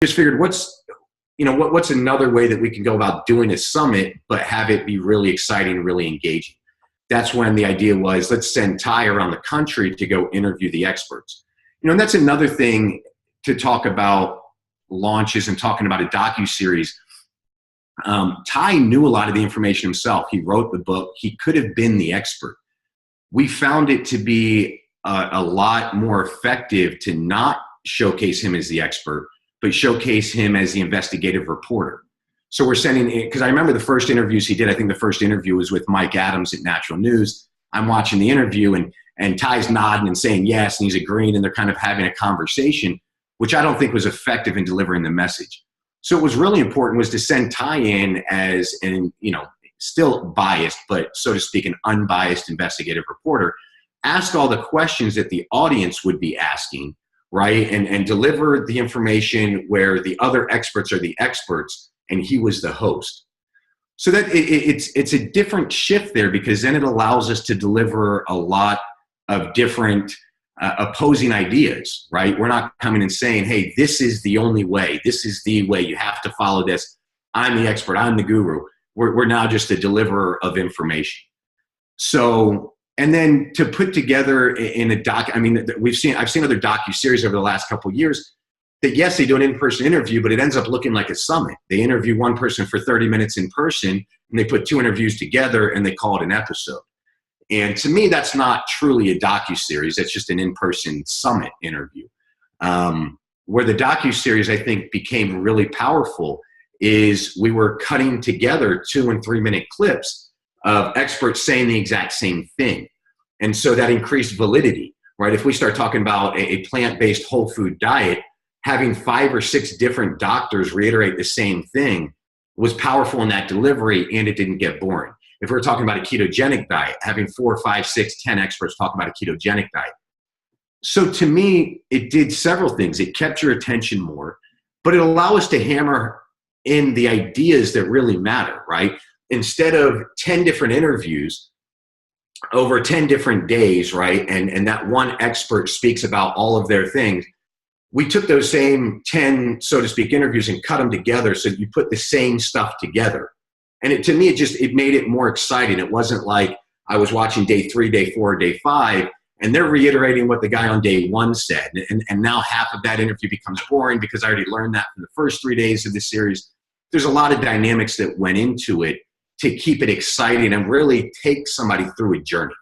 just figured what's another way that we can go about doing a summit, but have it be really exciting, really engaging. That's when the idea was, let's send Ty around the country to go interview the experts. And that's another thing to talk about launches and talking about a docu-series. Ty knew a lot of the information himself. He wrote the book. He could have been the expert. We found it to be a lot more effective to not showcase him as the expert, but showcase him as the investigative reporter. So we're sending, because I remember the first interviews he did, I think the first interview was with Mike Adams at Natural News. I'm watching the interview and Ty's nodding and saying yes, and he's agreeing, and they're kind of having a conversation, which I don't think was effective in delivering the message. So what was really important was to send Ty in as an, still biased, but so to speak, an unbiased investigative reporter, ask all the questions that the audience would be asking, right? And deliver the information where the other experts are the experts and he was the host. So that it's a different shift there, because then it allows us to deliver a lot of different opposing ideas, right? We're not coming and saying, hey, this is the only way. This is the way. You have to follow this. I'm the expert. I'm the guru. We're now just a deliverer of information. So, and then to put together in a doc, I've seen other docu-series over the last couple of years that, yes, they do an in-person interview, but it ends up looking like a summit. They interview one person for 30 minutes in person, and they put 2 interviews together, and they call it an episode. And to me, that's not truly a docu-series. That's just an in-person summit interview. Where the docu-series, I think, became really powerful is we were cutting together 2- and 3-minute clips of experts saying the exact same thing. And so that increased validity, right? If we start talking about a plant-based whole food diet, having 5 or 6 different doctors reiterate the same thing was powerful in that delivery, and it didn't get boring. If we're talking about a ketogenic diet, having 4, 5, 6, 10 experts talk about a ketogenic diet. So to me, it did several things. It kept your attention more, but it allowed us to hammer in the ideas that really matter, right? Instead of 10 different interviews over 10 different days, right? And that one expert speaks about all of their things. We took those same 10, so to speak, interviews and cut them together so that you put the same stuff together. And to me, it made it more exciting. It wasn't like I was watching day 3, day 4, day 5, and they're reiterating what the guy on day 1 said. And now half of that interview becomes boring because I already learned that from the first 3 days of the series. There's a lot of dynamics that went into it to keep it exciting and really take somebody through a journey.